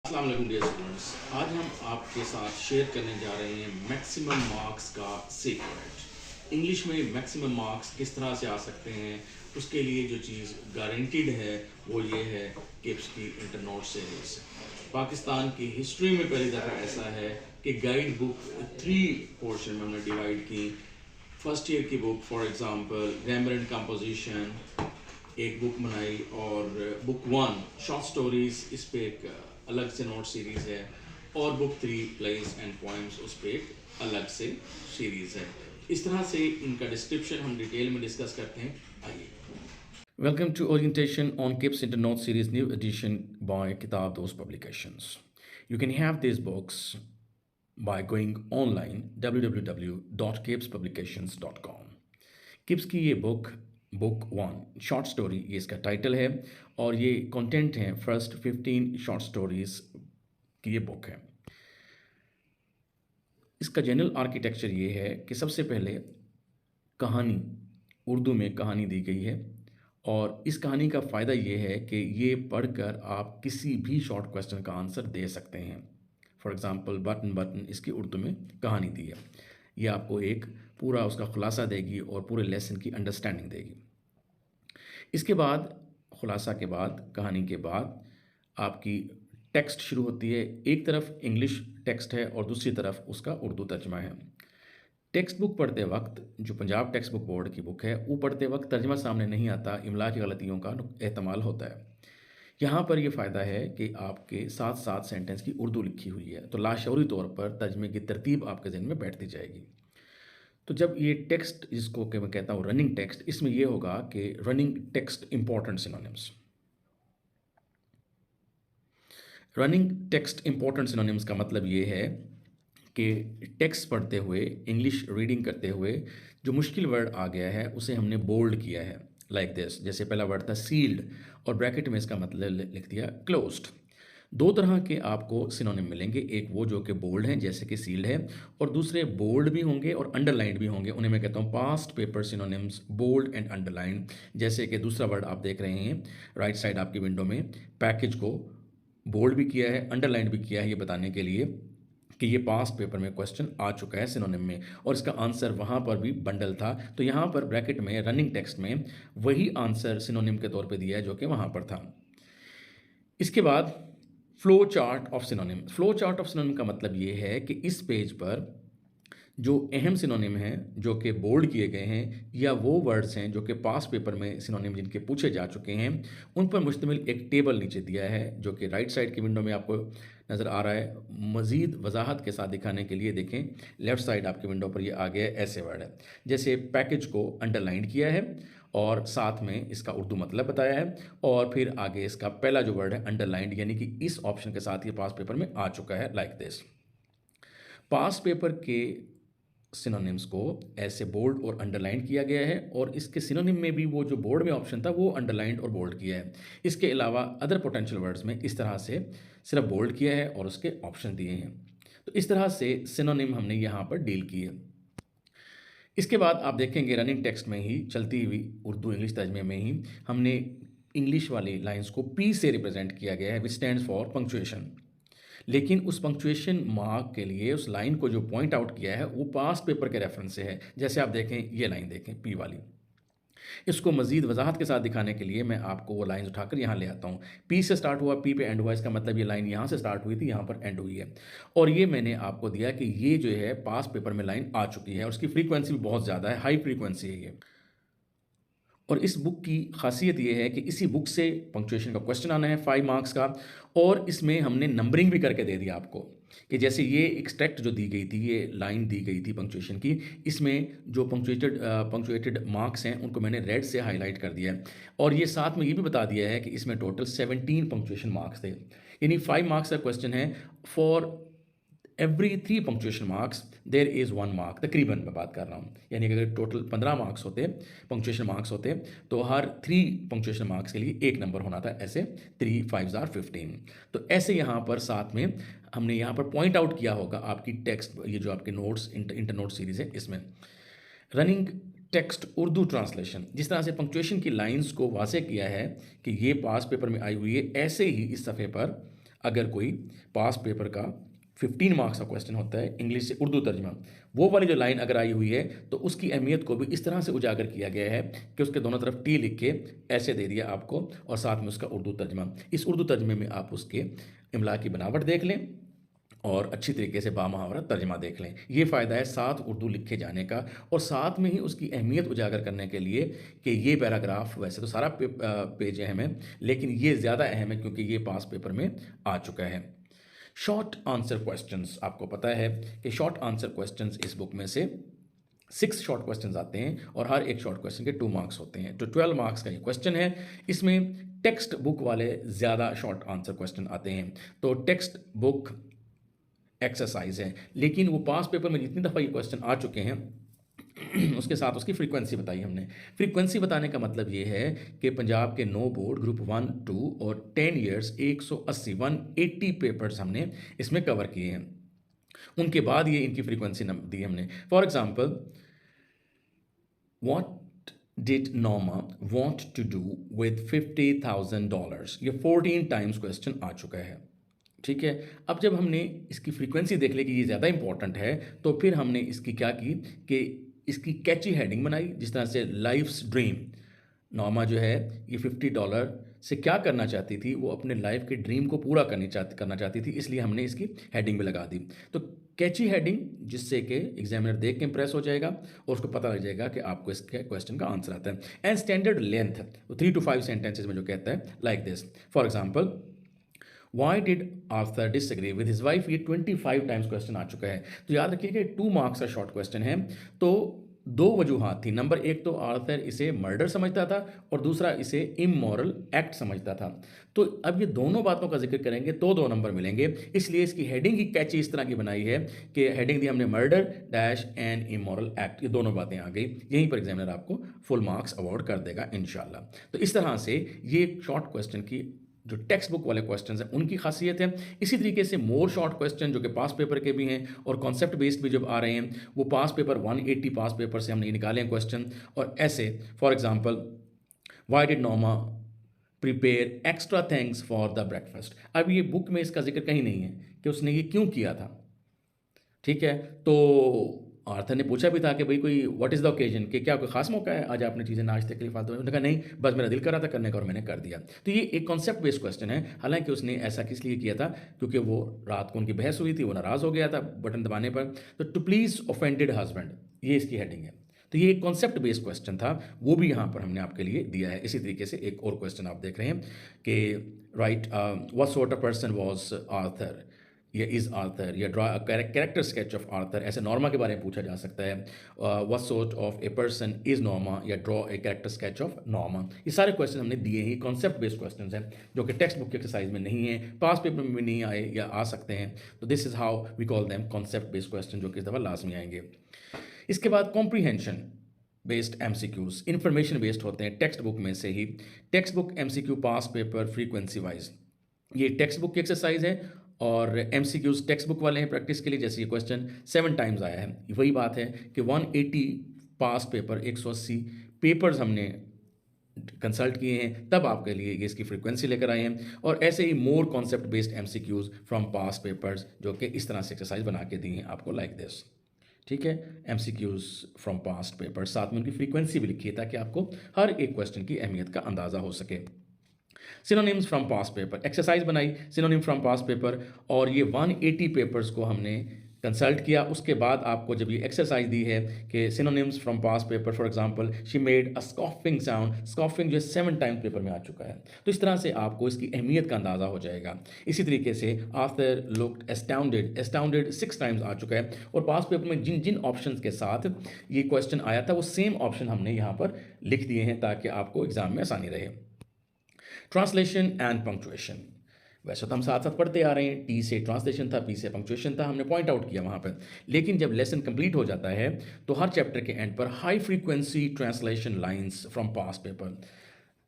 अस्सलाम वालेकुम dear students. आज हम आपके साथ शेयर करने जा रहे हैं मैक्सिमम मार्क्स का सीक्रेट। इंग्लिश में मैक्सिमम मार्क्स किस तरह से आ सकते हैं, उसके लिए जो चीज़ गारंटीड है वो ये है किप्स की इंटरनोट सीरीज। पाकिस्तान की हिस्ट्री में पहली दफ़ा ऐसा है कि गाइड बुक 3 पोर्शन में हमने डिवाइड की। फर्स्ट ईयर की book for example grammar and composition एक बुक बनाई, और बुक 1 शॉर्ट स्टोरीज, इस पे एक अलग से नोट सीरीज़ है, और बुक 3 प्लेज एंड पोएम्स, उस पर एक अलग से सीरीज़ है। इस तरह से इनका डिस्क्रिप्शन हम डिटेल में डिस्कस करते हैं। आइए। Welcome to Orientation on Kipps Internote Series New Edition by Kitab Dost Publications. You can have these books by going online www.kipspublications.com. Kips की ये बुक 1 शॉर्ट स्टोरी, ये इसका टाइटल है, और ये कंटेंट है फर्स्ट 15 शॉर्ट स्टोरीज की ये बुक है। इसका जनरल आर्किटेक्चर ये है कि सबसे पहले कहानी, उर्दू में कहानी दी गई है, और इस कहानी का फ़ायदा ये है कि ये पढ़कर आप किसी भी शॉर्ट क्वेश्चन का आंसर दे सकते हैं। फॉर एग्ज़ाम्पल बटन बटन, इसकी उर्दू में कहानी दी है। ये आपको एक पूरा उसका खुलासा देगी और पूरे लेसन की अंडरस्टैंडिंग देगी। इसके बाद खुलासा के बाद, कहानी के बाद आपकी टेक्स्ट शुरू होती है। एक तरफ इंग्लिश टेक्स्ट है और दूसरी तरफ उसका उर्दू तर्जमा है। टेक्स्ट बुक पढ़ते वक्त, जो पंजाब टेक्स्ट बुक बोर्ड की बुक है, वो पढ़ते वक्त तर्जमा सामने नहीं आता, इमला की गलतियों का एहतमाल होता है। यहाँ पर यह फ़ायदा है कि आपके साथ साथ सेंटेंस की उर्दू लिखी हुई है, तो लाशऊरी तौर पर तर्जमे की तरतीब आपके ज़हन में बैठती जाएगी। तो जब ये टेक्स्ट, जिसको कि मैं कहता हूँ रनिंग टेक्स्ट, इसमें यह होगा कि running text important synonyms. Running text important synonyms का मतलब ये है कि टेक्स्ट पढ़ते हुए, इंग्लिश रीडिंग करते हुए जो मुश्किल वर्ड आ गया है उसे हमने बोल्ड किया है, लाइक दिस। जैसे पहला वर्ड था सील्ड, और ब्रैकेट में इसका मतलब लिख दिया क्लोज्ड। 2 तरह के आपको सिनोनिम मिलेंगे, एक वो जो कि बोल्ड हैं जैसे कि सील्ड है, और दूसरे बोल्ड भी होंगे और अंडरलाइंड भी होंगे। उन्हें मैं कहता हूँ past paper synonyms, bold and underlined. जैसे कि दूसरा वर्ड आप देख रहे हैं राइट साइड आपकी विंडो में, पैकेज को बोल्ड भी किया है, अंडरलाइंड भी किया है, ये बताने के लिए कि ये पास्ट पेपर में क्वेश्चन आ चुका है सिनोनिम में, और इसका आंसर वहाँ पर भी बंडल था। तो यहाँ पर ब्रैकेट में रनिंग टेक्स्ट में वही आंसर सिनोनिम के तौर पे दिया है जो कि वहाँ पर था। इसके बाद flow chart of synonym. Flow chart of synonym का मतलब ये है कि इस पेज पर जो अहम सिनोनिम हैं जो कि बोल्ड किए गए हैं, या वो वर्ड्स हैं जो कि पास्ट पेपर में सिनोनिम जिनके पूछे जा चुके हैं, उन पर मुश्तमिल एक टेबल नीचे दिया है जो कि राइट साइड की विंडो में आपको नज़र आ रहा है। मज़ीद वजाहत के साथ दिखाने के लिए देखें, लेफ़्ट साइड आपकी विंडो पर ये आ गया है, ऐसे वर्ड है। जैसे पैकेज को अंडरलाइन किया है और साथ में इसका उर्दू मतलब बताया है, और फिर आगे इसका पहला जो वर्ड है अंडरलाइंड, यानी कि इस ऑप्शन के साथ ये पास्ट पेपर में आ चुका है, लाइक दिस। पास्ट पेपर के सिनोनिम्स को ऐसे बोल्ड और अंडरलाइन किया गया है, और इसके सिनोनिम में भी वो जो बोर्ड में ऑप्शन था वो अंडरलाइंड और बोल्ड किया है। इसके अलावा अदर पोटेंशियल वर्ड्स में इस तरह से सिर्फ बोल्ड किया है और उसके ऑप्शन दिए हैं। तो इस तरह से सिनोनिम हमने यहाँ पर डील किए। इसके बाद आप देखेंगे रनिंग टेक्स्ट में ही, चलती हुई उर्दू इंग्लिश तर्जमे में ही, हमने इंग्लिश वाली लाइंस को पी से रिप्रेजेंट किया गया है, विच स्टैंड्स फॉर पंक्चुएशन। लेकिन उस पंक्चुएशन मार्क के लिए उस लाइन को जो पॉइंट आउट किया है वो पास्ट पेपर के रेफरेंस से है। जैसे आप देखें, ये लाइन देखें पी वाली। इसको मज़ीद वजाहत के साथ दिखाने के लिए मैं आपको वो लाइन उठाकर यहाँ ले आता हूँ। पी से स्टार्ट हुआ, पी पे एंड हुआ, इसका मतलब ये लाइन यहाँ से स्टार्ट हुई थी, यहाँ पर एंड हुई है। और ये मैंने आपको दिया कि ये जो है पास्ट पेपर में लाइन आ चुकी है, और उसकी फ्रीक्वेंसी भी बहुत ज़्यादा है, हाई फ्रीक्वेंसी है ये। और इस बुक की खासियत ये है कि इसी बुक से पंक्चुएशन का क्वेश्चन आना है 5 मार्क्स का, और इसमें हमने नंबरिंग भी करके दे दिया आपको, कि जैसे ये एक्सट्रैक्ट जो दी गई थी, ये लाइन दी गई थी पंक्चुएशन की, इसमें जो पंक्चुएटेड मार्क्स हैं उनको मैंने रेड से हाईलाइट कर दिया है, और ये साथ में ये भी बता दिया है कि इसमें टोटल 17 पंक्चुएशन मार्क्स थे। यानी 5 मार्क्स का क्वेश्चन है, for every 3 punctuation marks there is 1 mark, तकरीबन मैं बात कर रहा हूँ। यानी कि अगर टोटल 15 मार्क्स होते, पंक्चुएशन मार्क्स होते, तो हर 3 पंक्चुएशन मार्क्स के लिए 1 नंबर होना था, ऐसे 3 5 आर 15। तो ऐसे यहाँ पर साथ में हमने यहाँ पर पॉइंट आउट किया होगा आपकी टेक्स्ट, ये जो आपके नोट्स इंटरनोट सीरीज़ है इसमें। रनिंग टेक्स्ट उर्दू ट्रांसलेशन, जिस तरह से पंक्चुएशन की लाइंस को वाज़ेह किया है कि ये पास पेपर में आई हुई है, ऐसे ही इस सफ़े पर अगर कोई पास पेपर का 15 मार्क्स का क्वेश्चन होता है इंग्लिश से उर्दू तर्जमा, वो वाली जो लाइन अगर आई हुई है तो उसकी अहमियत को भी इस तरह से उजागर किया गया है कि उसके दोनों तरफ टी लिख के ऐसे दे दिया आपको और साथ में उसका उर्दू तर्जमा। इस उर्दू तर्जमे में आप उसके इमला की बनावट देख लें और अच्छी तरीके से बामुहावरा तर्जमा देख लें। ये फ़ायदा है साथ उर्दू लिखे जाने का और साथ में ही उसकी अहमियत उजागर करने के लिए कि ये पैराग्राफ, वैसे तो सारा पेज अहम है लेकिन ये ज़्यादा अहम है क्योंकि ये पास पेपर में आ चुका है। शॉर्ट आंसर क्वेश्चंस, आपको पता है कि शॉर्ट आंसर क्वेश्चंस इस बुक में से 6 शॉर्ट क्वेश्चंस आते हैं और हर एक शॉर्ट क्वेश्चन के 2 मार्क्स होते हैं। तो 12 मार्क्स का ये क्वेश्चन है। इसमें टेक्स्ट बुक वाले ज़्यादा शॉर्ट आंसर क्वेश्चन आते हैं। तो टेक्स्ट बुक एक्सरसाइज है, लेकिन वो पास पेपर में जितनी दफ़ा ये क्वेश्चन आ चुके हैं उसके साथ उसकी फ्रीक्वेंसी बताई हमने। फ्रीक्वेंसी बताने का मतलब ये है कि पंजाब के 9 बोर्ड ग्रुप 1, 2 और 10 ईयर्स 180 पेपर्स हमने इसमें कवर किए हैं। उनके बाद ये इनकी फ्रीक्वेंसी दी हमने। फॉर एग्जाम्पल, व्हाट डिड नॉमा वांट टू डू विद $50,000, ये 14 टाइम्स क्वेश्चन आ चुका है। ठीक है, अब जब हमने इसकी फ्रीक्वेंसी देख ली कि ये ज़्यादा इंपॉर्टेंट है तो फिर हमने इसकी क्या की कि इसकी कैची हेडिंग बनाई, जिस तरह से लाइफ्स ड्रीम। नॉमा जो है ये $50 से क्या करना चाहती थी, वो अपने लाइफ के ड्रीम को पूरा करना चाहती थी, इसलिए हमने इसकी हेडिंग भी लगा दी। तो कैची हेडिंग, जिससे कि एग्जामिनर देख के इंप्रेस हो जाएगा और उसको पता लग जाएगा कि आपको इसके क्वेश्चन का आंसर आता है। And standard length, 3 to 5 sentences में जो कहता है like this. For example, why did Arthur disagree with his wife, ये 25 टाइम्स क्वेश्चन आ चुका है। तो याद रखिए कि 2 मार्क्स का शॉर्ट क्वेश्चन है। तो 2 वजूहात थी। नंबर 1 तो आर्थर इसे मर्डर समझता था और दूसरा इसे इमोरल एक्ट समझता था। तो अब ये दोनों बातों का जिक्र करेंगे तो 2 नंबर मिलेंगे, इसलिए इसकी हेडिंग ही कैची इस तरह की बनाई है कि हेडिंग दी हमने murder dash and immoral act, ये दोनों बातें आ गई। यहीं पर एग्जामिनर आपको फुल मार्क्स अवार्ड कर देगा इंशाल्लाह। तो इस तरह से ये शॉर्ट क्वेश्चन की जो टेक्स्ट बुक वाले क्वेश्चंस हैं उनकी खासियत है। इसी तरीके से मोर शॉर्ट क्वेश्चन जो कि पास पेपर के भी हैं और कॉन्सेप्ट बेस्ड भी जब आ रहे हैं, वो पास पेपर 180 पास पेपर से हमने निकाले हैं क्वेश्चन। और ऐसे फॉर एग्जांपल, व्हाई डिड नॉमा prepare extra thanks for the breakfast. अब ये बुक में इसका जिक्र कहीं नहीं है कि उसने ये क्यों किया था। ठीक है, तो आर्थर ने पूछा भी था कि भाई कोई व्हाट इज़ द ओकेजन, कि क्या कोई खास मौका है आज आपने चीज़ें नाश्ते के लिए फालतू। उन्होंने कहा नहीं, बस मेरा दिल कर रहा था करने का और मैंने कर दिया। तो ये एक कॉन्सेप्ट बेस्ड क्वेश्चन है। हालांकि उसने ऐसा किस लिए किया था, क्योंकि वो रात को उनकी बहस हुई थी, वो नाराज़ हो गया था बटन दबाने पर। तो टू प्लीज़ ऑफेंडेड हस्बैंड, ये इसकी हेडिंग है। तो ये एक कॉन्सेप्ट बेस्ड क्वेश्चन था, वो भी यहाँ पर हमने आपके लिए दिया है। इसी तरीके से एक और क्वेश्चन आप देख रहे हैं कि right what sort of person was Arthur, या इज़ आर्थर, या draw a character sketch of Arthur. ऐसे नॉर्मा के बारे में पूछा जा सकता है, what sort of a person is Norma, या draw a character sketch of Norma. ये सारे क्वेश्चन हमने दिए हैं, कॉन्सेप्ट बेस्ड क्वेश्चन हैं जो कि टेक्स्ट बुक के एक्सरसाइज में नहीं है, पास पेपर में भी नहीं आए या आ सकते हैं। तो this is how we call them concept based question, जो कि इस दफ़ा लाजमी आएंगे। इसके बाद comprehension based MCQs, information based होते हैं टेक्स्ट बुक में से ही। Text book MCQ past paper frequency wise, ये टेक्स्ट बुक की एक्सरसाइज है और एमसीक्यूज टेक्स्ट बुक वाले हैं प्रैक्टिस के लिए। जैसे ये क्वेश्चन 7 टाइम्स आया है, वही बात है कि 180 पास पेपर 180 पेपर्स हमने कंसल्ट किए हैं, तब आपके लिए ये इसकी फ्रीक्वेंसी लेकर आए हैं। और ऐसे ही more concept based MCQs from past papers, जो कि इस तरह से एक्सरसाइज बना के दी हैं आपको लाइक दिस। ठीक है, एमसीक्यूज फ्रॉम पास्ट पेपर, साथ में उनकी फ्रीक्वेंसी भी लिखी है ताकि आपको हर एक क्वेश्चन की अहमियत का अंदाज़ा हो सके। Synonyms from past paper, exercise बनाई सिनोनिम फ्रॉम पास्ट पेपर, और ये 180 पेपर्स को हमने कंसल्ट किया। उसके बाद आपको जब ये एक्सरसाइज दी है कि synonyms from past paper, for example she made a scoffing sound, scoffing जो 7 टाइम्स पेपर में आ चुका है, तो इस तरह से आपको इसकी अहमियत का अंदाज़ा हो जाएगा। इसी तरीके से Arthur looked astounded, astounded 6 times आ चुका है, और पास्ट पेपर में जिन जिन ऑप्शंस के साथ ये क्वेश्चन आया था वो सेम ऑप्शन हमने यहाँ पर लिख दिए हैं ताकि आपको एग्जाम में आसानी रहे। ट्रांसलेशन एंड पंक्चुएशन, वैसे तो हम साथ साथ पढ़ते आ रहे हैं, टी से ट्रांसलेशन था, पी से पंक्चुएशन था, हमने पॉइंट आउट किया वहाँ पर। लेकिन जब लेसन कंप्लीट हो जाता है तो हर चैप्टर के एंड पर high frequency translation lines from past paper,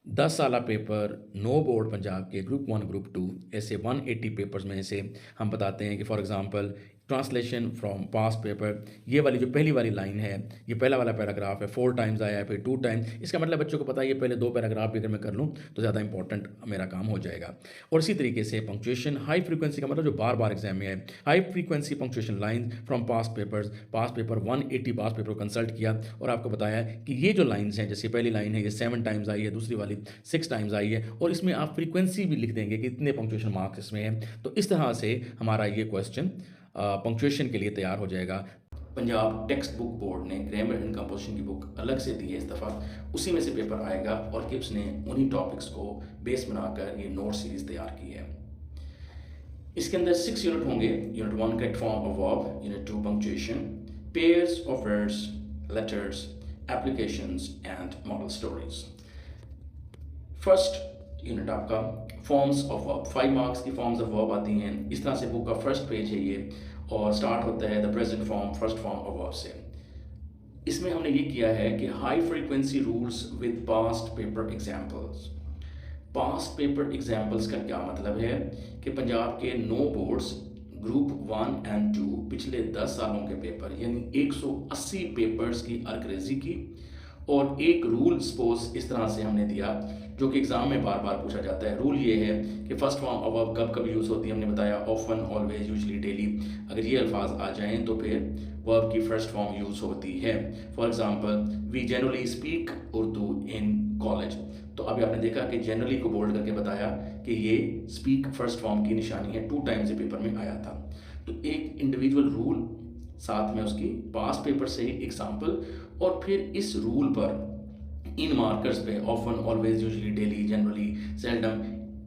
10 साल पेपर 9 बोर्ड पंजाब के ग्रुप 1 ग्रुप 2, ऐसे 180 पेपर्स में से हम बताते हैं कि for example translation from past paper. ये वाली जो पहली वाली लाइन है, ये पहला वाला पैराग्राफ है, 4 टाइम्स आया है, फिर 2 टाइम्स। इसका मतलब बच्चों को पता है ये पहले 2 पैराग्राफ भी अगर मैं कर लूँ तो ज़्यादा इंपॉर्टेंट मेरा काम हो जाएगा। और इसी तरीके से पंक्चुएशन, हाई फ्रीक्वेंसी का मतलब जो बार बार एग्जाम में है, high frequency punctuation line from past papers, past paper 180 past paper को कंसल्ट किया और आपको बताया कि ये जो लाइन्स हैं, जैसे पहली लाइन है ये 7 टाइम्स आई है, दूसरी वाली 6 टाइम्स आई है, और इसमें आप फ्रीक्वेंसी भी लिख देंगे कि इतने पंक्चुएशन मार्क्स इसमें हैं। तो इस तरह से हमारा ये क्वेश्चन पंक्चुएशन के लिए तैयार हो जाएगा। पंजाब टेक्स्ट बुक बोर्ड ने ग्रामर एंड कंपोजिशन की बुक अलग से दी है इस दफ़ा, उसी में से पेपर आएगा और किप्स ने उन्हीं टॉपिक्स को बेस बनाकर ये नोट सीरीज़ तैयार की है। इसके अंदर 6 यूनिट होंगे। Unit 1 correct form of verb, unit 2 punctuation, pairs of words, letters, applications and model stories. First unit आपका फॉर्म्स ऑफ वर्ब, 5 मार्क्स की फॉर्म्स ऑफ वर्ब आती हैं। इस तरह से बुक का फर्स्ट पेज है ये, और स्टार्ट होता है the present form, first form of verb से। इसमें हमने ये किया है कि high frequency rules with past paper examples. Past paper examples का क्या मतलब है कि पंजाब के 9 बोर्ड्स ग्रुप 1 एंड 2 पिछले 10 सालों के पेपर यानी 180 पेपर्स की अंग्रेजी की, और एक रूल सपोज इस तरह से हमने दिया जो कि एग्जाम में बार बार पूछा जाता है। रूल ये है कि फर्स्ट फॉर्म ऑफ वर्ब कब कब यूज़ होती है, हमने बताया ऑफन, ऑलवेज, यूजली, डेली। अगर ये अल्फाज आ जाएं तो फिर वर्ब की फर्स्ट फॉर्म यूज़ होती है। For example we generally speak Urdu in college. तो अभी आपने देखा कि जनरली को बोल्ड करके बताया कि ये स्पीक फर्स्ट फॉर्म की निशानी है, 2 टाइम्स ये पेपर में आया था। तो एक इंडिविजुअल रूल, साथ में उसकी पास्ट पेपर से ही एग्जाम्पल, और फिर इस रूल पर इन मार्कर्स पे often, always, usually, daily, generally, seldom,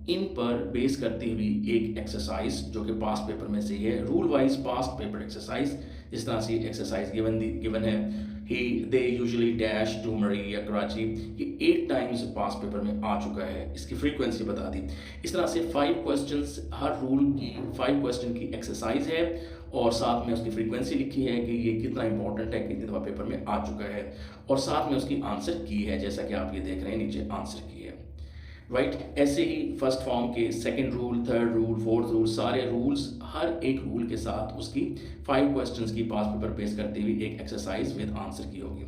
इन पर बेस करती हुई एक एक्सरसाइज जो कि पास्ट पेपर में से है, rule wise past paper exercise. इस तरह से एक्सरसाइज गिवन है, ही दे यूजुअली डैश टू मरी या कराची, ये 8 टाइम्स पास्ट पेपर में आ चुका है, इसकी फ्रीक्वेंसी बता दी। इस तरह से 5 क्वेश्चंस, हर रूल की 5 क्वेश्चन की एक्सरसाइज है, और साथ में उसकी फ्रीक्वेंसी लिखी है कि ये कितना इंपॉर्टेंट है, कितनी दफ़ा पेपर में आ चुका है, और साथ में उसकी आंसर की है, जैसा कि आप ये देख रहे हैं नीचे आंसर की है, राइट। ऐसे ही फर्स्ट फॉर्म के second rule, third rule, fourth rule, सारे रूल्स, हर एक रूल के साथ उसकी 5 क्वेश्चंस की पास्ट पेपर बेस करते हुए एक एक्सरसाइज विद आंसर की होगी।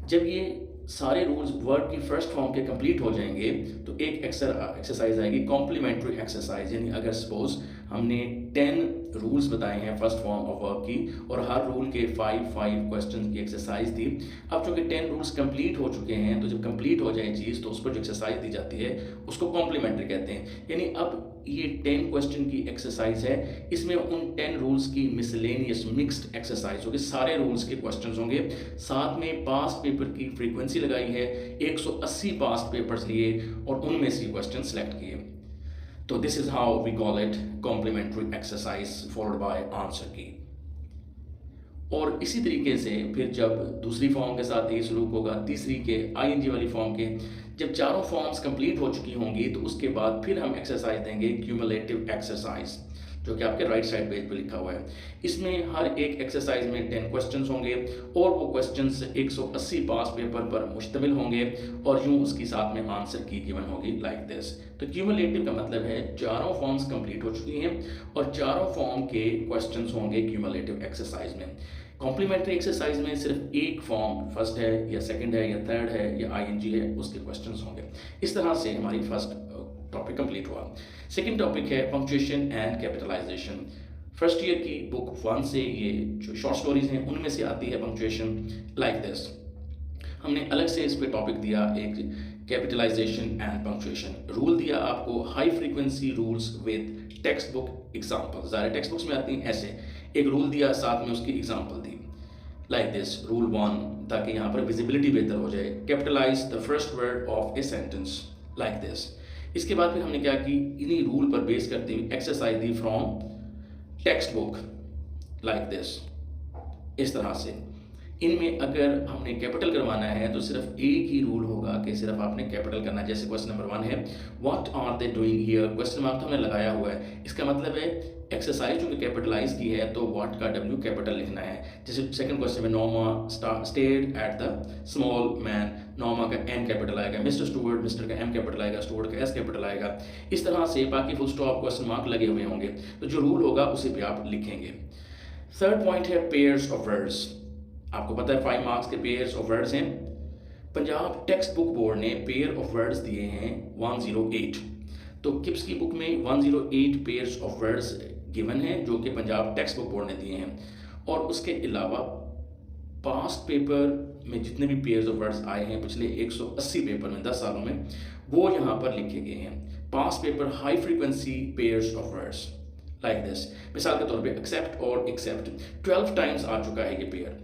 जब ये सारे रूल्स वर्ड की फर्स्ट फॉर्म के कंप्लीट हो जाएंगे तो एक एक्सरसाइज आएगी कॉम्प्लीमेंट्री एक्सरसाइज, यानी अगर सपोज हमने 10 रूल्स बताए हैं फर्स्ट फॉर्म ऑफ वर्ब की, और हर रूल के 5 क्वेश्चन की एक्सरसाइज थी। अब चूंकि 10 रूल्स कंप्लीट हो चुके हैं, तो जब कंप्लीट हो जाए चीज़ तो उस पर जो एक्सरसाइज दी जाती है उसको कॉम्प्लीमेंट्री कहते हैं। यानी अब ये 10 क्वेश्चन की एक्सरसाइज है, इसमें उन 10 रूल्स की मिसलेनियस मिक्स्ड एक्सरसाइज होगी, सारे रूल्स के क्वेश्चंस होंगे, साथ में पास्ट पेपर की फ्रीक्वेंसी लगाई है, 180 पास्ट पेपर्स लिए और उनमें से क्वेश्चन सेलेक्ट किए। तो this is how we call it complementary exercise followed by answer की। और इसी तरीके से फिर जब दूसरी फॉर्म के साथ यही सलूक होगा, तीसरी के आईएनजी वाली फॉर्म के जब चारों फॉर्म्स कंप्लीट हो चुकी होंगी तो उसके बाद फिर हम एक्सरसाइज देंगे क्यूमुलेटिव एक्सरसाइज, जो कि आपके राइट साइड पेज पे लिखा हुआ है। इसमें हर एक एक्सरसाइज में 10 क्वेश्चंस होंगे और वो क्वेश्चंस 180 पास पेपर पर मुश्तमिल होंगे, और यूं उसकी साथ में आंसर की गिवन होगी लाइक दिस। तो क्यूमुलेटिव का मतलब है चारों फॉर्म्स कंप्लीट हो चुकी हैं और चारों फॉर्म के क्वेश्चंस होंगे क्यूमुलेटिव एक्सरसाइज में। कॉम्प्लीमेंट्री एक्सरसाइज में सिर्फ एक फॉर्म, फर्स्ट है या सेकंड है या थर्ड है या आईएनजी है, उसके क्वेश्चंस होंगे। इस तरह से हमारी फर्स्ट टॉपिक कंप्लीट हुआ। सेकंड टॉपिक है punctuation and capitalization. First year की बुक 1 से ये जो शॉर्ट स्टोरीज हैं उनमें से आती है पंक्चुएशन लाइक दिस। हमने अलग से इस पे टॉपिक दिया एक कैपिटलाइजेशन एंड पंक्चुएशन। रूल दिया आपको high frequency rules with text book example, ज़्यादा टेक्स्ट बुक्स में आती हैं ऐसे। एक रूल दिया, साथ में उसकी एग्जाम्पल दी लाइक दिस। रूल 1, ताकि यहाँ पर विजिबिलिटी बेहतर हो जाए, capitalize the first word of a sentence like this. इसके बाद फिर हमने क्या की, इन्हीं रूल पर बेस करते हुए exercise the from text book like this, इस तरह से। इनमें अगर हमने कैपिटल करवाना है तो सिर्फ एक ही रूल होगा कि सिर्फ आपने कैपिटल करना है। जैसे क्वेश्चन नंबर 1 है what are they doing here, question mark तो हमने लगाया हुआ है, इसका मतलब है एक्सरसाइज जो कैपिटलाइज की है तो व्हाट का W कैपिटल लिखना है। जैसे सेकंड क्वेश्चन में Norma stared at the small man, Norma का M कैपिटल आएगा, मिस्टर स्टुअर्ट, मिस्टर का M कैपिटल आएगा, स्टुअर्ट का S कैपिटल आएगा। इस तरह से बाकी फुल स्टॉप क्वेश्चन मार्क लगे हुए होंगे, तो जो रूल होगा उसी पे आप लिखेंगे। थर्ड पॉइंट है पेयर्स ऑफ वर्ड्स। आपको पता है 5 मार्क्स के पेयर्स ऑफ वर्ड्स हैं। पंजाब टेक्स्ट बुक बोर्ड ने पेयर ऑफ वर्ड्स दिए हैं 108। तो किप्स की बुक में 108 पेयर्स ऑफ वर्ड्स गिवन हैं जो कि पंजाब टेक्स्ट बुक बोर्ड ने दिए हैं। और उसके अलावा पास्ट पेपर में जितने भी पेयर्स ऑफ वर्ड्स आए हैं पिछले 180 पेपर में 10 सालों में, वो यहाँ पर लिखे गए हैं। Past paper high frequency pairs of words like this. मिसाल के तौर पे एक्सेप्ट और एक्सेप्ट 12 टाइम्स आ चुका है ये पेयर।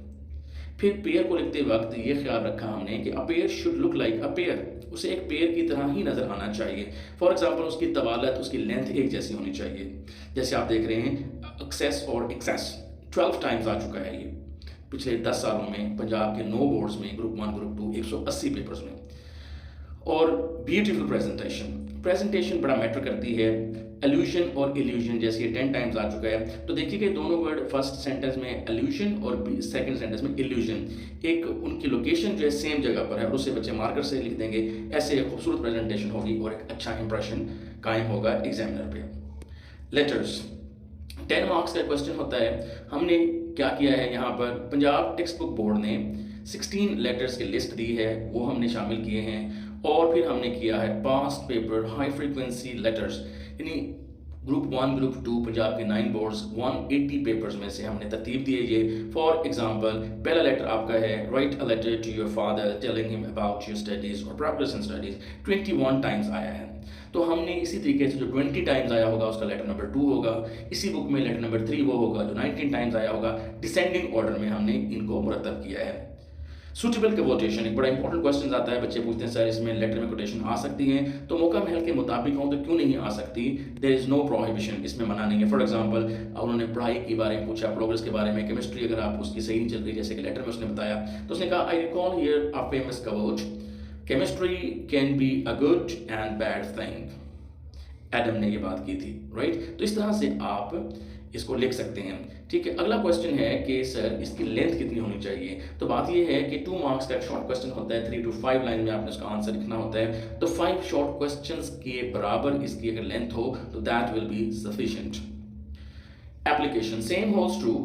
फिर पेयर को लिखते वक्त ये ख्याल रखा हमने कि a pair should look like a pair, उसे एक पेयर की तरह ही नजर आना चाहिए। फॉर एग्जांपल उसकी तवालत, उसकी लेंथ एक जैसी होनी चाहिए। जैसे आप देख रहे हैं एक्सेस और एक्सेस 12 टाइम्स आ चुका है ये पिछले 10 सालों में पंजाब के 9 बोर्ड्स में, ग्रुप 1 ग्रुप 2 180 पेपर्स में। और ब्यूटीफुल प्रेजेंटेशन बड़ा मैटर करती है। एल्यूजन और इल्यूजन जैसे ये 10 टाइम्स आ चुका है। तो देखिए कि दोनों वर्ड फर्स्ट सेंटेंस में एल्यूजन और सेकंड सेंटेंस में इल्यूजन, एक उनकी लोकेशन जो है सेम जगह पर है और उसे बच्चे मार्कर से लिख देंगे। ऐसे खूबसूरत प्रेजेंटेशन होगी और एक अच्छा इंप्रेशन कायम होगा एग्जामिनर पे। लेटर्स 10 मार्क्स का क्वेश्चन होता है। हमने क्या किया है, यहाँ पर पंजाब टेक्स्ट बुक बोर्ड ने 16 लेटर्स की लिस्ट दी है, वो हमने शामिल किए हैं। और फिर हमने किया है past paper high frequency letters, यानी ग्रुप 1 ग्रुप 2 पंजाब के 9 बोर्ड्स 180 पेपर्स में से हमने तरतीब दी है ये। फॉर एग्जांपल पहला लेटर आपका है write a letter to your father telling him about your studies और प्रोग्रेस इन स्टडीज, 21 टाइम्स आया है। तो हमने इसी तरीके से जो 20 टाइम्स आया होगा उसका लेटर नंबर 2 होगा। इसी बुक में लेटर नंबर 3 वो होगा जो 19 टाइम्स आया होगा। डिसेंडिंग ऑर्डर में हमने इनको मुरतब किया है। सूटेबल कोटेशन एक बड़ा इंपॉर्टेंट क्वेश्चन आता है, बच्चे पूछते हैं सर इसमें लेटर में कोटेशन आ सकती हैं? तो मौका महल के मुताबिक हो तो क्यों नहीं आ सकती? देयर इज़ नो प्रोहिबिशन, इसमें मना नहीं है। फॉर एग्जांपल उन्होंने पढ़ाई के बारे में पूछा, प्रोग्रेस के बारे में, केमिस्ट्री अगर आप उसकी सही नहीं चल रही जैसे कि लेटर में उसने बताया, तो उसने कहा I recall here a famous quote, chemistry can be a good and bad thing. Adam ने ये बात की थी, राइट? तो इस तरह से आप इसको लिख सकते हैं। ठीक है, अगला क्वेश्चन है कि सर इसकी लेंथ कितनी होनी चाहिए? तो बात ये है कि 2 मार्क्स का एक शॉर्ट क्वेश्चन होता है, 3 to 5 लाइन में आपने उसका आंसर लिखना होता है। तो 5 शॉर्ट क्वेश्चंस के बराबर इसकी अगर लेंथ हो तो that will be sufficient. Application same holds true,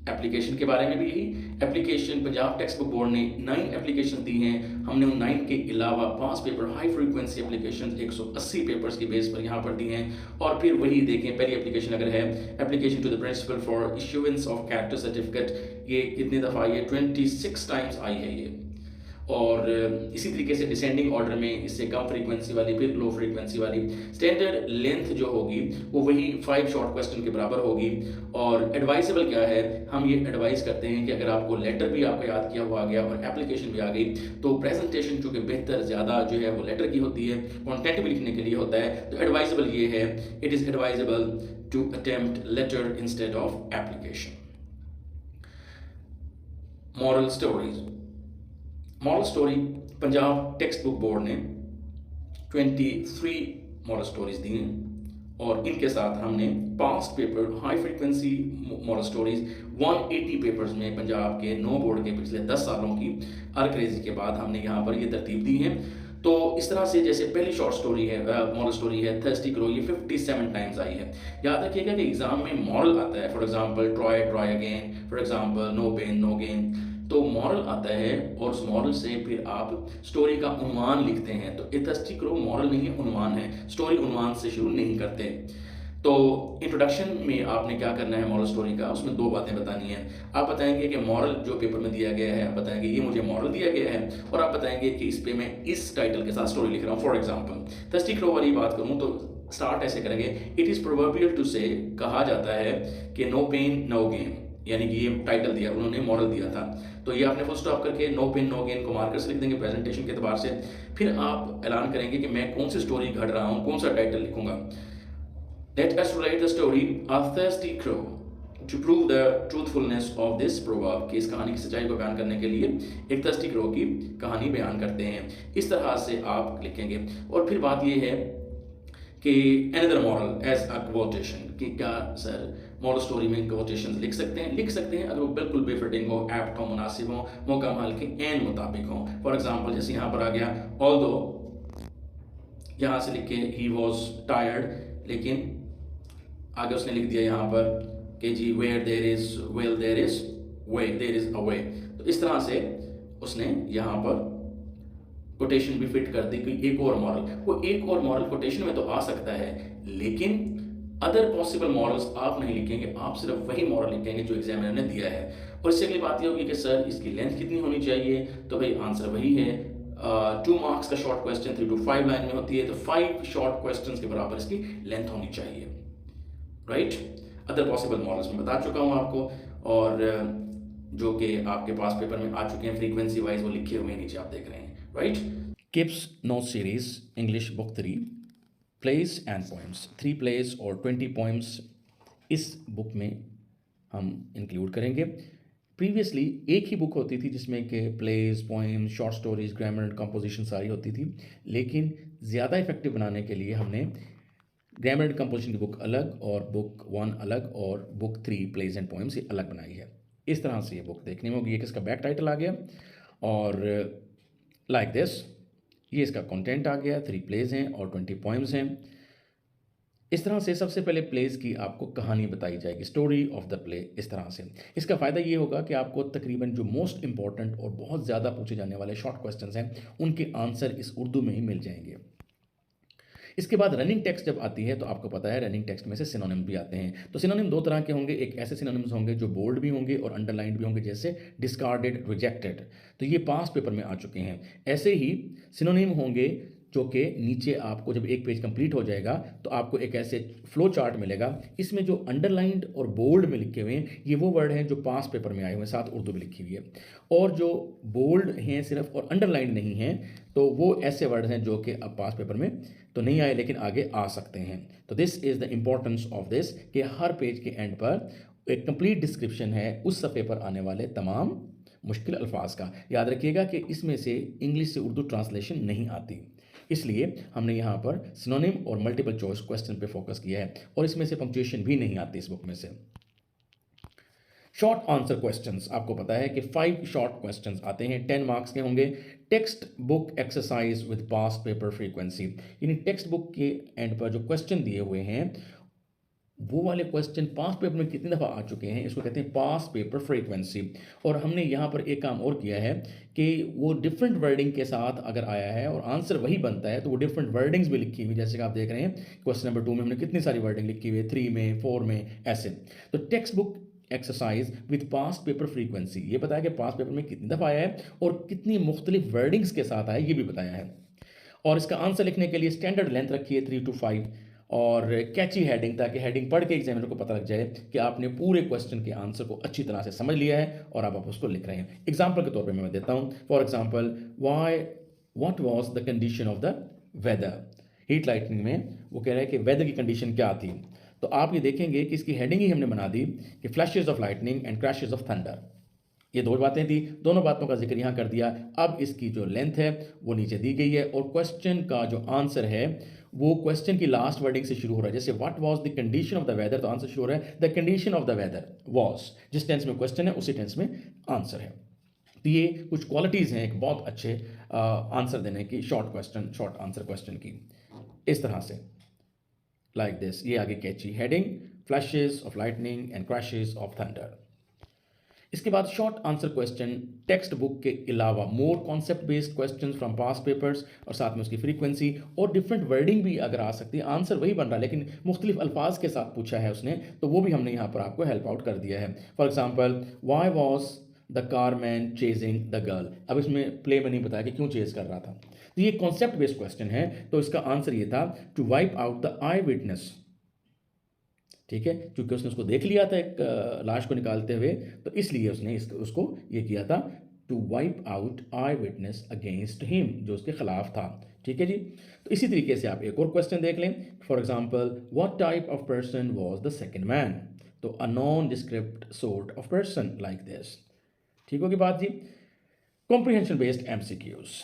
application के बारे में भी यही। Application Punjab text book board ने 9 एप्लीकेशन दी हैं। हमने उन 9 के अलावा 5 paper high frequency application 180 papers की बेस पर यहाँ पर दी हैं। और फिर वही देखें, पहली एप्लीकेशन अगर है application to the principal for issuance of character certificate, ये कितनी दफ़ा आई है? 26 टाइम्स आई है ये। और इसी तरीके से डिसेंडिंग ऑर्डर में इससे कम फ्रीक्वेंसी वाली, फिर लो फ्रीक्वेंसी वाली। स्टैंडर्ड लेंथ जो होगी वो वही 5 शॉर्ट क्वेश्चन के बराबर होगी। और एडवाइजेबल क्या है, हम ये एडवाइस करते हैं कि अगर आपको लेटर भी आपका याद किया हुआ आ गया और एप्लीकेशन भी आ गई तो प्रेजेंटेशन चूँकि बेहतर ज़्यादा जो है वो लेटर की होती है, कॉन्टेंट भी लिखने के लिए होता है, तो एडवाइजेबल ये है, it is advisable to attempt letter instead of application. Moral stories, moral story Punjab text book board ने 23 मॉरल स्टोरीज दी हैं और इनके साथ हमने past paper high frequency moral stories 180 papers में पंजाब के 9 बोर्ड के पिछले 10 सालों की अर्करेजी के बाद हमने यहाँ पर ये तरतीब दी है। तो इस तरह से जैसे पहली शॉर्ट स्टोरी है, मॉरल स्टोरी है थर्स्टी क्रो, ये 57 टाइम्स आई है। याद रखिएगा कि एग्जाम में मॉरल आता है, for example try try again, for example no pain no gain, तो मॉरल आता है और उस मॉरल से फिर आप स्टोरी का उन्वान लिखते हैं। तो ए थर्स्टी क्रो मॉरल नहीं है, उन्वान है। स्टोरी उन्वान से शुरू नहीं करते। तो इंट्रोडक्शन में आपने क्या करना है मॉरल स्टोरी का, उसमें 2 बातें बतानी है। आप बताएंगे कि मॉरल जो पेपर में दिया गया है, आप बताएंगे ये मुझे मॉरल दिया गया है, और आप बताएंगे कि इस पे मैं इस टाइटल के साथ स्टोरी लिख रहा हूँ। फॉर एग्जांपल थर्स्टी क्रो वाली बात करूँ तो स्टार्ट ऐसे करेंगे, इट इज़ प्रोवर्बियल टू से, कहा जाता है कि नो पेन नो गेन, यानी कि ये टाइटल दिया उन्होंने, मॉरल दिया था, तो ये आपने फुल स्टॉप करके नो पेन नो गेन को मार्कर से लिख देंगे प्रेजेंटेशन के एतबार से। फिर आप ऐलान करेंगे कि मैं कौन सी स्टोरी घड़ रहा हूँ, कौन सा टाइटल लिखूंगा। Let us write the story of thirsty crow to prove the truthfulness of this proverb, कि इस कहानी की सच्चाई को बयान करने के लिए एक thirsty crow की कहानी बयान करते हैं। इस तरह से आप लिखेंगे। और फिर बात ये है कि another moral as a quotation, कि क्या सर मॉरल स्टोरी में quotations लिख सकते हैं? लिख सकते हैं अगर वो बिल्कुल बेफिटिंग हो, एप्ट हो, मुनासिब हो, मौका माल के एन मुताबिक हो। फॉर एग्जाम्पल जैसे यहाँ पर आ गया, although यहाँ से लिखे he was tired, लेकिन आगे उसने लिख दिया यहाँ पर कि जी where there is way there is a way. तो इस तरह से उसने यहाँ पर कोटेशन भी फिट कर दी कि एक और मॉरल, वो एक और मॉरल कोटेशन में तो आ सकता है, लेकिन अदर पॉसिबल मॉरल्स आप नहीं लिखेंगे, आप सिर्फ वही मॉरल लिखेंगे जो एग्जामिनर ने दिया है। और इससे अगली बात ये होगी कि सर इसकी लेंथ कितनी होनी चाहिए, तो भाई आंसर वही है 2 मार्क्स का शॉर्ट क्वेश्चन 3 to 5 लाइन में होती है, तो 5 शॉर्ट क्वेश्चंस के बराबर इसकी लेंथ होनी चाहिए, राइट। अदर पॉसिबल मॉडल्स में बता चुका हूँ आपको, और जो कि आपके पास पेपर में आ चुके हैं फ्रीक्वेंसी वाइज, वो लिखे हुए नीचे आप देख रहे हैं, right. Kips note series English book 3 place and poems, 3 place और 20 पोएम्स इस बुक में हम इंक्लूड करेंगे। प्रीवियसली एक ही बुक होती थी जिसमें कि place, poems, short stories, grammar and composition सारी होती थी, लेकिन ज़्यादा इफेक्टिव बनाने के लिए हमने ग्रामर एंड कंपोजिशन की बुक अलग और बुक 1 अलग और बुक 3 प्लेस एंड पोएम्स ये अलग बनाई है। इस तरह से ये बुक देखने में होगी। ये किसका बैक टाइटल आ गया और लाइक दिस, ये इसका कंटेंट आ गया, 3 प्लेस हैं और 20 पोएम्स हैं। इस तरह से सबसे पहले प्लेस की आपको कहानी बताई जाएगी, स्टोरी ऑफ द प्ले। इस तरह से इसका फ़ायदा ये होगा कि आपको तकरीबन जो मोस्ट इंपॉर्टेंट और बहुत ज़्यादा पूछे जाने वाले शॉर्ट क्वेश्चंस हैं उनके आंसर इस उर्दू में ही मिल जाएंगे। इसके बाद रनिंग टेक्स्ट जब आती है तो आपको पता है रनिंग टेक्स्ट में से सिनोनिम भी आते हैं। तो सिनोनिम 2 तरह के होंगे, एक ऐसे सिनोनिम्स होंगे जो बोल्ड भी होंगे और अंडरलाइंड भी होंगे, जैसे डिस्कार्डेड, रिजेक्टेड, तो ये पास्ट पेपर में आ चुके हैं। ऐसे ही सिनोनिम होंगे जो कि नीचे आपको जब एक पेज कंप्लीट हो जाएगा तो आपको एक ऐसे फ्लो चार्ट मिलेगा, इसमें जो अंडरलाइंड और बोल्ड में लिखे हुए हैं ये वो वर्ड हैं जो पास्ट पेपर में आए हुए हैं, साथ उर्दू में लिखी हुई है। और जो बोल्ड हैं सिर्फ और अंडरलाइंड नहीं हैं, तो वो ऐसे वर्ड हैं जो कि अब पास्ट पेपर में तो नहीं आए लेकिन आगे आ सकते हैं। तो this is the importance of this कि हर पेज के एंड पर एक कंप्लीट डिस्क्रिप्शन है उस सफ़े पर आने वाले तमाम मुश्किल अल्फाज का। याद रखिएगा कि इसमें से इंग्लिश से उर्दू ट्रांसलेशन नहीं आती, इसलिए हमने यहाँ पर सिनोनिम और मल्टीपल चॉइस क्वेश्चन पे फोकस किया है, और इसमें से पंक्चुएशन भी नहीं आती इस बुक में से। शॉर्ट आंसर क्वेश्चंस, आपको पता है कि 5 शॉर्ट क्वेश्चंस आते हैं, 10 मार्क्स के होंगे। Text book exercise with past paper frequency, यानी टेक्स्ट बुक के एंड पर जो क्वेश्चन दिए हुए हैं वो वाले क्वेश्चन पास्ट पेपर में कितनी दफ़ा आ चुके हैं, इसको कहते हैं पास्ट पेपर फ्रीक्वेंसी। और हमने यहाँ पर एक काम और किया है कि वो डिफरेंट वर्डिंग के साथ अगर आया है और आंसर वही बनता है तो वो डिफरेंट वर्डिंग्स भी लिखी हुई, जैसे कि आप देख रहे हैं क्वेश्चन नंबर 2 में हमने कितनी सारी वर्डिंग लिखी हुई है, 3 में, 4 में, ऐसे। तो text book exercise with past paper frequency, ये बताया कि पास्ट पेपर में कितनी दफ़ा आया है और कितनी मुख्तलिफ वर्डिंग्स के साथ आया है, ये भी बताया है। और इसका आंसर लिखने के लिए स्टैंडर्ड लेंथ रखी है 3 to 5 और कैची हेडिंग, ताकि हेडिंग पढ़ के एग्जामिनर को पता लग जाए कि आपने पूरे क्वेश्चन के आंसर को अच्छी तरह से समझ लिया है और आप उसको लिख रहे हैं। एग्जाम्पल के तौर पे मैं देता हूँ, for example what was the condition of the weather. Heat lightning में वो कह रहा है कि वेदर की कंडीशन क्या थी, तो आप ये देखेंगे कि इसकी हेडिंग ही हमने बना दी कि flashes of lightning and crashes of thunder. ये 2 बातें थी, दोनों बातों का जिक्र यहाँ कर दिया। अब इसकी जो लेंथ है वो नीचे दी गई है और क्वेश्चन का जो आंसर है वो क्वेश्चन की लास्ट वर्डिंग से शुरू हो रहा है। जैसे what was the condition of the weather, तो आंसर शुरू हो रहा है the condition of the weather was, जिस टेंस में क्वेश्चन है उसी टेंस में आंसर है। तो ये कुछ क्वालिटीज़ हैं एक बहुत अच्छे आंसर देने की, शॉर्ट आंसर क्वेश्चन की, इस तरह से लाइक दिस। ये आगे catchy heading, flashes of lightning and crashes of thunder. इसके बाद short answer question text book के अलावा more concept based questions from past papers, और साथ में उसकी फ्रीक्वेंसी और डिफरेंट वर्डिंग भी अगर आ सकती है, आंसर वही बन रहा है लेकिन मुख्तलिफ अल्फाज के साथ पूछा है उसने, तो वो भी हमने यहाँ पर आपको हेल्प आउट कर दिया है। For example why was the car man chasing the girl, अब इसमें प्ले में नहीं बताया कि क्यों चेज कर रहा था। तो ये कॉन्सेप्ट बेस्ड क्वेश्चन है, तो इसका आंसर ये था to wipe out the eye witness. ठीक है, क्योंकि उसने उसको देख लिया था एक लाश को निकालते हुए, तो इसलिए उसने उसको ये किया था to wipe out eye witness against him, जो उसके खिलाफ था। ठीक है जी। तो इसी तरीके से आप एक और क्वेश्चन देख लें, for example what type of person was the second man, तो a nondescript sort of person like this. ठीक होगी बात जी। Comprehension based MCQs,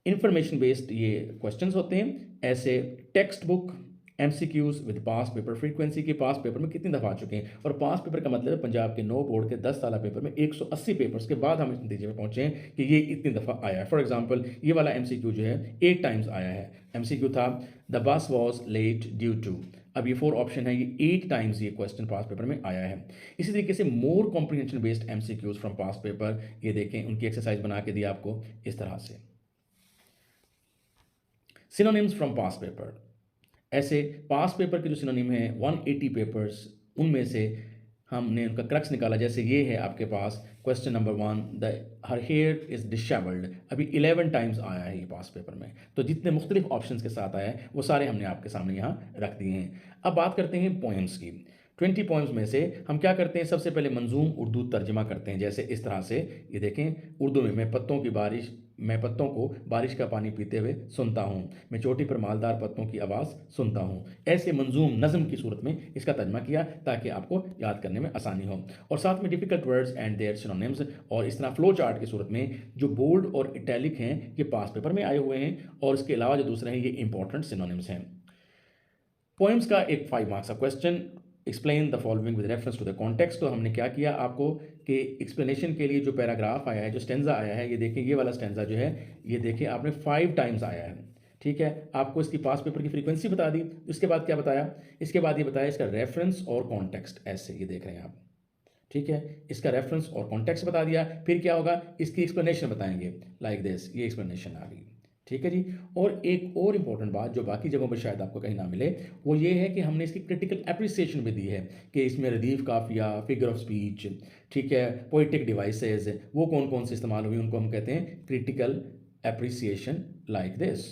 information based ये क्वेश्चंस होते हैं। ऐसे text book MCQs with past paper frequency के पास्ट पेपर में कितनी दफ़ा आ चुके हैं, और पास्ट पेपर का मतलब है पंजाब के 9 बोर्ड के 10 साल पेपर में 180 पेपर्स के बाद हम इस नतीजे पर पहुंचे हैं कि ये इतनी दफ़ा आया है। फॉर एग्जांपल ये वाला एमसीक्यू जो है 8 टाइम्स आया है। एमसीक्यू था the bus was late due to, अब ये 4 ऑप्शन है, ये 8 टाइम्स ये क्वेश्चन पास पेपर में आया है। इसी तरीके से more comprehension based MCQs from past paper, ये देखें उनकी एक्सरसाइज बना के दिया आपको इस तरह से। सिनोनिम्स फ्रॉम पास पेपर, ऐसे पास पेपर के जो सिनोनिम है 180 पेपर्स, उनमें से हमने उनका क्रक्स निकाला। जैसे ये है आपके पास question number 1, the her hair is dishevelled, अभी 11 टाइम्स आया है ये पास पेपर में। तो जितने मुख्तलिफ ऑप्शंस के साथ आया है वो सारे हमने आपके सामने यहाँ रख दिए हैं। अब बात करते हैं पोएम्स की। 20 पोएम्स में से हम क्या करते हैं, सबसे पहले मंजूम उर्दू तर्जमा करते हैं। जैसे इस तरह से, ये देखें उर्दू में, मैं पत्तों को बारिश का पानी पीते हुए सुनता हूँ, मैं चोटी पर मालदार पत्तों की आवाज़ सुनता हूँ। ऐसे मंजूम नज़म की सूरत में इसका तर्जमा किया ताकि आपको याद करने में आसानी हो। और साथ में difficult words and their synonyms, और इस तरह फ्लो चार्ट की सूरत में जो बोल्ड और इटैलिक हैं ये पास पेपर में आए हुए हैं, और इसके अलावा जो दूसरे हैं ये इंपॉर्टेंट सिनोनिम्स हैं। पोएम्स का एक 5 मार्क्स का question, explain the following with reference to the context. तो हमने क्या किया आपको कि एक्सप्लेनेशन के लिए जो पैराग्राफ आया है, जो स्टेंजा आया है, ये देखिए ये वाला स्टेंजा जो है, ये देखिए आपने 5 टाइम्स आया है। ठीक है, आपको इसकी पास पेपर की फ्रीक्वेंसी बता दी। इसके बाद क्या बताया, इसके बाद ये बताया इसका रेफरेंस और कॉन्टेक्स्ट, ऐसे ये देख रहे हैं आप। ठीक है, इसका रेफरेंस और कॉन्टेक्स्ट बता दिया, फिर क्या होगा, इसकी एक्सप्लेनेशन बताएंगे लाइक दिस, ये एक्सप्लेनेशन आ गई। ठीक है जी। और एक और इम्पॉर्टेंट बात जो बाकी जगहों पर शायद आपको कहीं ना मिले, वो ये है कि हमने इसकी क्रिटिकल एप्रिसिएशन भी दी है कि इसमें रदीफ काफिया, फिगर ऑफ स्पीच, ठीक है, पोइटिक डिवाइसेस, वो कौन कौन से इस्तेमाल हुई, उनको हम कहते हैं क्रिटिकल एप्रिसिएशन लाइक दिस।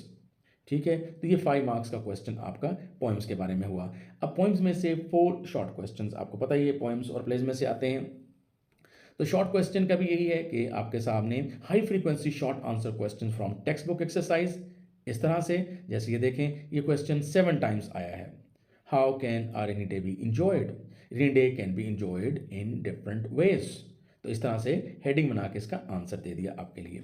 ठीक है, तो ये 5 मार्क्स का क्वेश्चन आपका पोएम्स के बारे में हुआ। अब पोएम्स में से 4 शॉर्ट क्वेश्चंस, आपको पता ही है पोएम्स और प्लेज में से आते हैं। तो शॉर्ट क्वेश्चन का भी यही है कि आपके सामने high frequency short answer question from text book exercise, इस तरह से। जैसे ये देखें, ये क्वेश्चन 7 टाइम्स आया है। How can a rainy day be enjoyed, rainy day can be enjoyed in different ways. तो इस तरह से हेडिंग बना के इसका आंसर दे दिया आपके लिए,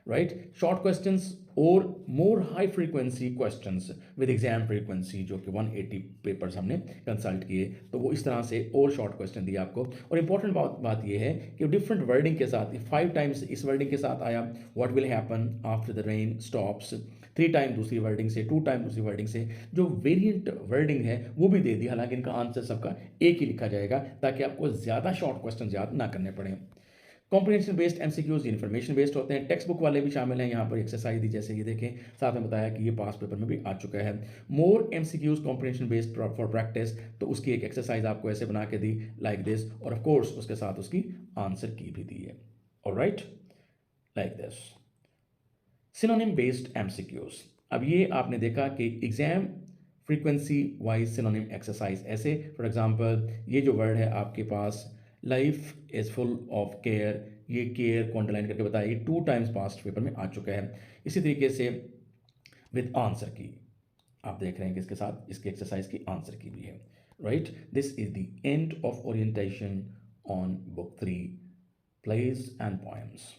राइट। शॉर्ट क्वेश्चंस और मोर high frequency questions with exam frequency, जो कि 180 पेपर्स हमने कंसल्ट किए, तो वो इस तरह से और शॉर्ट क्वेश्चन दिया आपको। और इंपॉर्टेंट बात ये है कि डिफरेंट वर्डिंग के साथ, 5 टाइम्स इस वर्डिंग के साथ आया, what will happen after the rain stops, 3 time दूसरी वर्डिंग से, 2 टाइम दूसरी वर्डिंग से, जो वेरिएंट वर्डिंग है वो भी दे दी। हालांकि इनका आंसर सबका एक ही लिखा जाएगा ताकि आपको ज़्यादा शॉर्ट क्वेश्चन याद ना करने पड़े। Comprehension based MCQs information based होते हैं, टेक्स्ट बुक वाले भी शामिल हैं। यहाँ पर एक्सरसाइज दी, जैसे ये देखें, साथ में बताया कि ये पास पेपर में भी आ चुका है। More MCQs comprehension based for practice, तो उसकी एक एक्सरसाइज आपको ऐसे बना के दी लाइक दिस, और ऑफ कोर्स उसके साथ उसकी आंसर की भी दी है, alright, like this. Synonym based MCQs, अब ये आपने देखा कि exam frequency wise synonym exercise ऐसे, फॉर एग्जांपल ये जो वर्ड है आपके पास life is full of care, ये केयर को अंडरलाइन करके बताया, ये 2 टाइम्स पास्ट पेपर में आ चुका है। इसी तरीके से विद आंसर की आप देख रहे हैं कि इसके साथ इसके एक्सरसाइज की आंसर की भी है, right. This is the end of orientation on book 3 plays and poems.